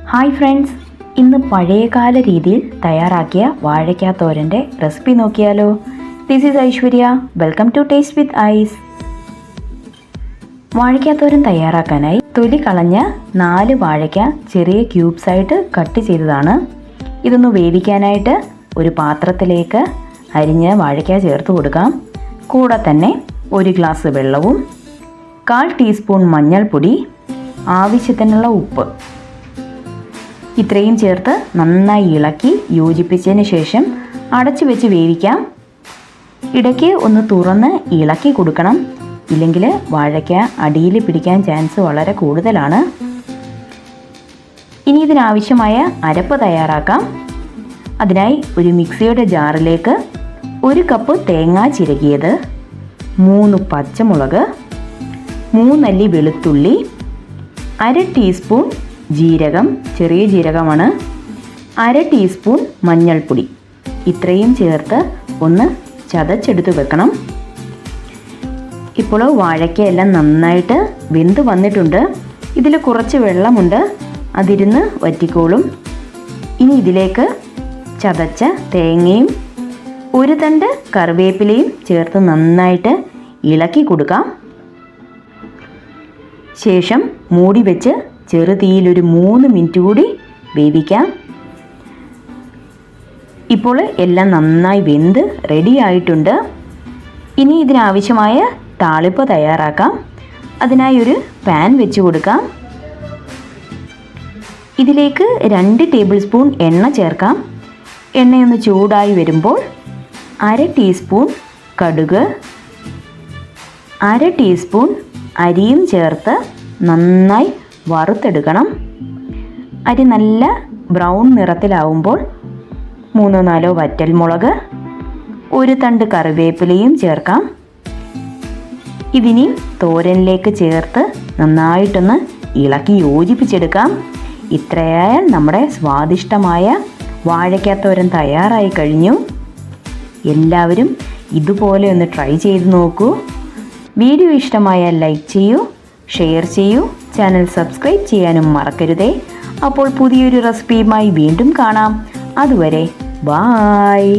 Hi friends, ഇന്ന് പഴയകാല രീതിയിൽ തയ്യാറാക്കിയ വാഴയ്ക്കാത്തോരൻ്റെ റെസിപ്പി നോക്കിയാലോ. This is Aishwarya. Welcome to taste with ice. വാഴയ്ക്കാത്തോരൻ തയ്യാറാക്കാനായി തൊലി കളഞ്ഞ 4 വാഴയ്ക്ക ചെറിയ ക്യൂബ്സ് ആയിട്ട് കട്ട് ചെയ്തതാണ്. ഇതൊന്ന് വേവിക്കാനായിട്ട് ഒരു പാത്രത്തിലേക്ക് അരിഞ്ഞ വാഴയ്ക്ക ചേർത്ത് കൊടുക്കാം. കൂടെ തന്നെ 1 ഗ്ലാസ് വെള്ളവും 1/4 ടീസ്പൂൺ മഞ്ഞൾപ്പൊടി, ആവശ്യത്തിനുള്ള ഉപ്പ് ഇത്രയും ചേർത്ത് നന്നായി ഇളക്കി യോജിപ്പിച്ചതിന് ശേഷം അടച്ചു വെച്ച് വേവിക്കാം. ഇടയ്ക്ക് ഒന്ന് തുറന്ന് ഇളക്കി കൊടുക്കണം, ഇല്ലെങ്കിൽ വാഴയ്ക്ക അടിയിൽ പിടിക്കാൻ ചാൻസ് വളരെ കൂടുതലാണ്. ഇനി ഇതിനാവശ്യമായ അരപ്പ് തയ്യാറാക്കാം. അതിനായി ഒരു മിക്സിയുടെ ജാറിലേക്ക് 1 കപ്പ് തേങ്ങ ചിരകിയത്, 3 പച്ചമുളക്, 3 അല്ലി വെളുത്തുള്ളി, 1/2 ടീസ്പൂൺ ജീരകം, ചെറിയ ജീരകമാണ്, 1/2 ടീസ്പൂൺ മഞ്ഞൾപ്പൊടി ഇത്രയും ചേർത്ത് ഒന്ന് ചതച്ചെടുത്ത് വെക്കണം. ഇപ്പോൾ വാഴയ്ക്കയെല്ലാം നന്നായിട്ട് വെന്ത് വന്നിട്ടുണ്ട്. ഇതിൽ കുറച്ച് വെള്ളമുണ്ട്, അതിരുന്ന് വറ്റിക്കോളും. ഇനി ഇതിലേക്ക് ചതച്ച തേങ്ങയും 1 തണ്ട് കറിവേപ്പിലയും ചേർത്ത് നന്നായിട്ട് ഇളക്കി കൊടുക്കാം. ശേഷം മൂടി വെച്ച് ചെറുതീയിൽ ഒരു 3 മിനിറ്റ് കൂടി വേവിക്കാം. ഇപ്പോൾ എല്ലാം നന്നായി വെന്ത് റെഡി ആയിട്ടുണ്ട്. ഇനി ഇതിനാവശ്യമായ താളിപ്പ് തയ്യാറാക്കാം. അതിനായി ഒരു പാൻ വെച്ച് കൊടുക്കാം. ഇതിലേക്ക് 2 ടേബിൾ സ്പൂൺ എണ്ണ ചേർക്കാം. എണ്ണയൊന്ന് ചൂടായി വരുമ്പോൾ 1/2 ടീസ്പൂൺ കടുക്, 1/2 ടീസ്പൂൺ അരിയും ചേർത്ത് നന്നായി വറുത്തെടുക്കണം. അരി നല്ല ബ്രൗൺ നിറത്തിലാവുമ്പോൾ 3-4 വറ്റൽമുളക്, 1 തണ്ട് കറിവേപ്പിലയും ചേർക്കാം. ഇതിനി തോരനിലേക്ക് ചേർത്ത് നന്നായിട്ടൊന്ന് ഇളക്കി യോജിപ്പിച്ചെടുക്കാം. ഇത്രയായാൽ നമ്മുടെ സ്വാദിഷ്ടമായ വാഴയ്ക്കാത്തോരൻ തയ്യാറായി കഴിഞ്ഞു. എല്ലാവരും ഇതുപോലെ ഒന്ന് ട്രൈ ചെയ്ത് നോക്കൂ. വീഡിയോ ഇഷ്ടമായാൽ ലൈക്ക് ചെയ്യൂ, ഷെയർ ചെയ്യൂ, ചാനൽ സബ്സ്ക്രൈബ് ചെയ്യാനും മറക്കരുതേ. അപ്പോൾ പുതിയൊരു റെസിപ്പിയുമായി വീണ്ടും കാണാം. അതുവരെ ബായ്.